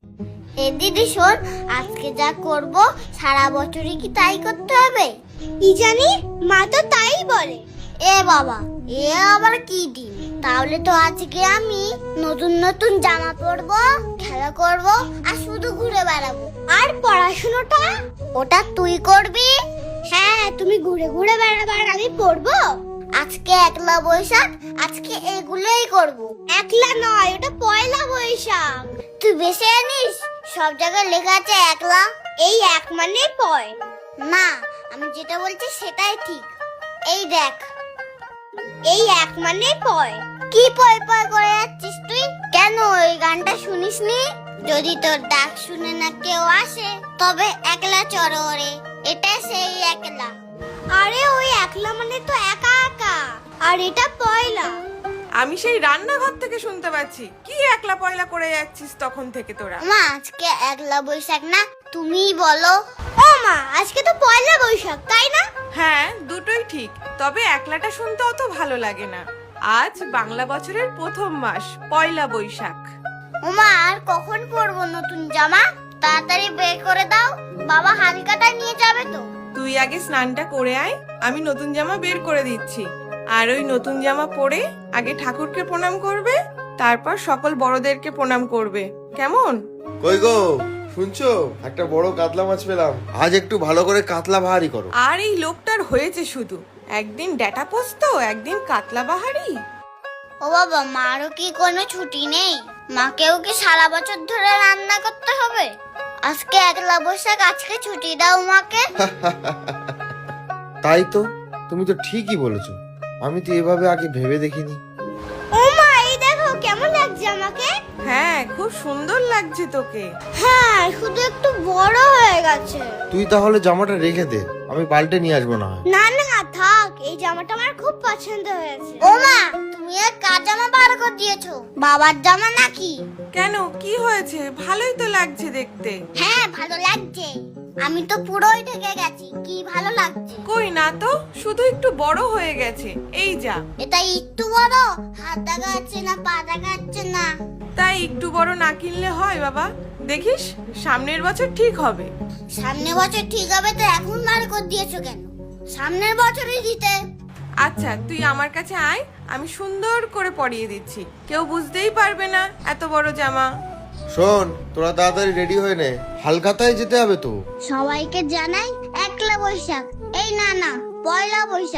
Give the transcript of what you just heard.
এ দিদি শোন, আজকে যা করব সারা বছরই কি তাই করতে হবে? কি জানি, মা তো তাই বলে। এ বাবা, এ আবার কি দিন? তাহলে তো আজকে আমি নতুন নতুন জামা পরবো, খেলা করব আর শুধু ঘুরে বেড়াবো। আর পড়াশোনাটা? ওটা তুই করবি। হ্যাঁ, তুমি ঘুরে ঘুরে বেড়াবার, আমি পড়বো। আজকে একলা বৈশাখ, আজকে এগুলোই করব। একলা নয়, ওটা পয়লা বৈশাখ। তুই বেশি জানিস, সব জায়গায় লেখা আছে একলা। এই এক মানে পয়। না, আমি যেটা বলছি সেটাই ঠিক। এই দেখ, এই এক মানে পয়। কি পয় পয় করে যাচ্ছিস তুই? কেন ওই গানটা শুনিসনি? যদি তোর ডাক শুনে না কেউ আসে, তবে একলা চড়ো রে, এটা সেই একলা। আরে ওই একলা মানে তো একা একা, আর এটা পয়লা। আমি সেই রান্নাঘর থেকে শুনতে পাচ্ছি কি একলা পয়লা করে যাচ্ছিস তখন থেকে তোরা। মা, আজকে একলা বৈশাখ না, তুমিই বলো। ও মা, আজকে তো পয়লা বৈশাখ, তাই না? হ্যাঁ, দুটোই ঠিক, তবে একলাটা শুনতে অত ভালো লাগে না। আজ বাংলা বছরের প্রথম মাস, পয়লা বৈশাখ। ওমা, আর কখন পরবো নতুন জামা? তাড়াতাড়ি বের করে দাও, বাবা হালকাটা নিয়ে যাবে তো। তুই আগে স্নানটা করে আয়, আমি নতুন জামা বের করে দিচ্ছি। আর ওই নতুন জামা পরে আগে ঠাকুরকে প্রণাম করবে, তারপর সকল বড়দেরকে প্রণাম করবে, কেমন? কই গো, শুনছো? একটা বড় কাতলা মাছ পেলাম। আজ একটু ভালো করে কাতলা ভাহারি করো। আর এই লোকটার হয়েছে শুধু, একদিন ডেটা পোস্ত, একদিন কাতলা বাহারি। ও বাবা, মারও কি কোনো ছুটি নেই? মাকেও কি সারা বছর ধরে রান্না করতে হবে? আজকে একলা বৈশাখ, আজকে ছুটি দাও মাকে। তাই তো, তুমি তো ঠিকই বলেছো। আমি তো এভাবে আগে ভেবে দেখিনি। ও মা, এই দেখো কেমন লাগছে আমাকে। হ্যাঁ, খুব সুন্দর লাগছে তোকে। হ্যাঁ, শুধু একটু বড় হয়ে গেছে। তুই তাহলে জামাটা রেখে দে, আমি পাল্টে নিয়ে আসবো না হয়। না না, থাক, এই জামাটা আমার খুব পছন্দ হয়েছে। ও মা, তুমি আর কার জামা বার করে দিয়েছো? বাবার জামা নাকি? কেন, কি হয়েছে? ভালোই তো লাগছে দেখতে। হ্যাঁ, ভালো লাগছে। আমি তো পুরোই ঢেকে গেছি, কি ভালো লাগছে। কই না তো, শুধু একটু বড় হয়ে গেছে, এই যা। এটা একটু বড়, হাত দেখা যাচ্ছে না, পা দেখা যাচ্ছে না। তাই একটু বড় না কিনলে হয় বাবা? দেখিস, সামনের বছর ঠিক হবে। সামনের বছর ঠিক হবে তো এখন বার করে দিয়েছো কেন? সামনের বছরই দিতে। আচ্ছা, তুই আমার কাছে আয়, আমি সুন্দর করে পরিয়ে দিচ্ছি, কেউ বুঝতেই পারবে না এত বড় জামা। শোন, তোরা তাড়াতাড়ি রেডি হয়ে নে, হালকাতায় যেতে হবে তো। সবাইকে জানাই একলা বৈশাখ, এই না না, পয়লা বৈশাখ।